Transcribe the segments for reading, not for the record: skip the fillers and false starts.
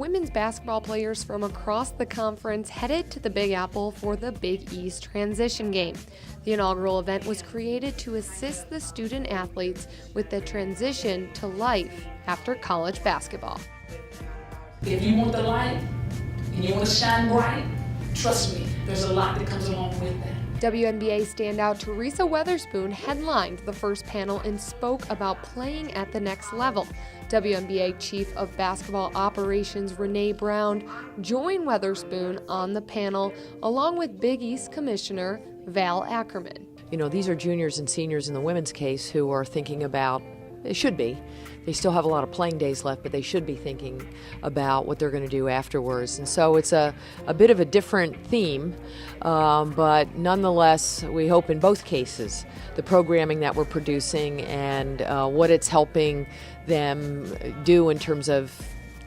women's basketball players from across the conference headed to the Big Apple for the Big East transition game. The inaugural event was created to assist the student athletes with the transition to life after college basketball. If you want the light and you want to shine bright, trust me, there's a lot that comes along with that. WNBA standout Teresa Weatherspoon headlined the first panel and spoke about playing at the next level. WNBA Chief of Basketball Operations Renee Brown joined Weatherspoon on the panel, along with Big East Commissioner Val Ackerman. You know, these are juniors and seniors in the women's case who are thinking about, they should be, they still have a lot of playing days left, but they should be thinking about what they're going to do afterwards. And so it's a bit of a different theme, but nonetheless, we hope in both cases, the programming that we're producing and what it's helping them do in terms of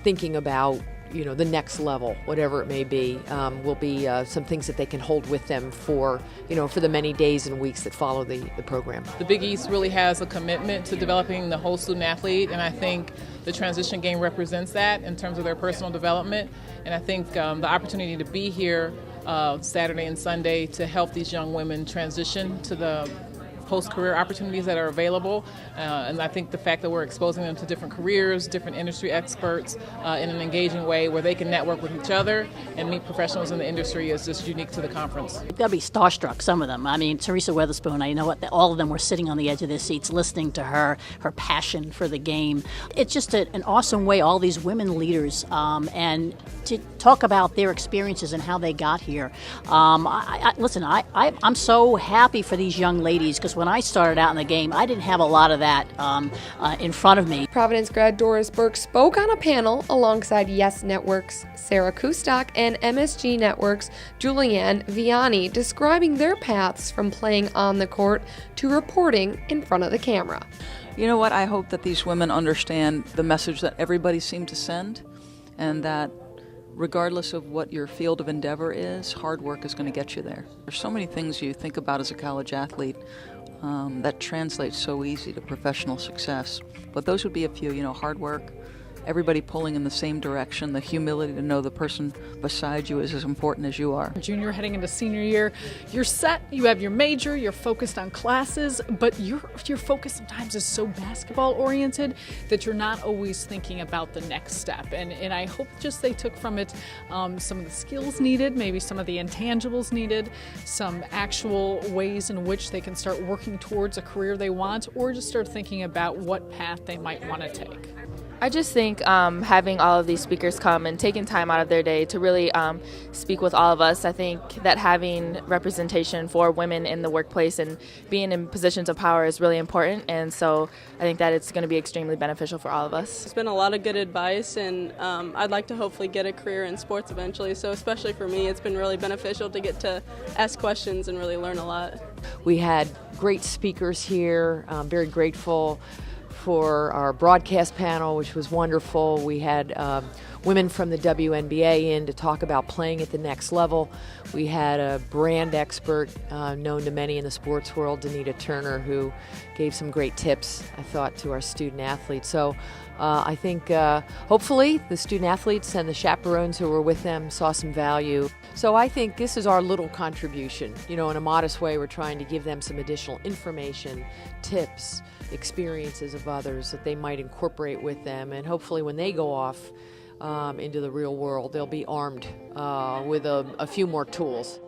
thinking about, you know, the next level, whatever it may be, will be some things that they can hold with them for, you know, for the many days and weeks that follow the program. The Big East really has a commitment to developing the whole student athlete, and I think the transition game represents that in terms of their personal development. And I think the opportunity to be here Saturday and Sunday to help these young women transition to the post-career opportunities that are available, and I think the fact that we're exposing them to different careers, different industry experts in an engaging way where they can network with each other and meet professionals in the industry is just unique to the conference. You've got to be starstruck, some of them. I mean, Teresa Weatherspoon, I know what all of them were sitting on the edge of their seats listening to her passion for the game. It's just an awesome way, all these women leaders, and to talk about their experiences and how they got here. Listen, I'm so happy for these young ladies, because when I started out in the game, I didn't have a lot of that in front of me. Providence grad Doris Burke spoke on a panel alongside Yes Network's Sarah Kustok and MSG Network's Julianne Vianney, describing their paths from playing on the court to reporting in front of the camera. You know what? I hope that these women understand the message that everybody seemed to send, and that regardless of what your field of endeavor is, hard work is going to get you there. There's so many things you think about as a college athlete that translates so easy to professional success. But those would be a few, you know, hard work, everybody pulling in the same direction, the humility to know the person beside you is as important as you are. Junior heading into senior year, you're set, you have your major, you're focused on classes, but your focus sometimes is so basketball oriented that you're not always thinking about the next step. And I hope just they took from it some of the skills needed, maybe some of the intangibles needed, some actual ways in which they can start working towards a career they want, or just start thinking about what path they might want to take. I just think having all of these speakers come and taking time out of their day to really speak with all of us, I think that having representation for women in the workplace and being in positions of power is really important, and so I think that it's going to be extremely beneficial for all of us. It's been a lot of good advice, and I'd like to hopefully get a career in sports eventually, so especially for me, it's been really beneficial to get to ask questions and really learn a lot. We had great speakers here, very grateful for our broadcast panel, which was wonderful. We had women from the WNBA in to talk about playing at the next level. We had a brand expert known to many in the sports world, DeNita Turner, who gave some great tips, I thought, to our student athletes. So I think hopefully the student athletes and the chaperones who were with them saw some value. So I think this is our little contribution. You know, in a modest way, we're trying to give them some additional information, tips, experiences of others that they might incorporate with them, and hopefully when they go off into the real world, they'll be armed with a few more tools.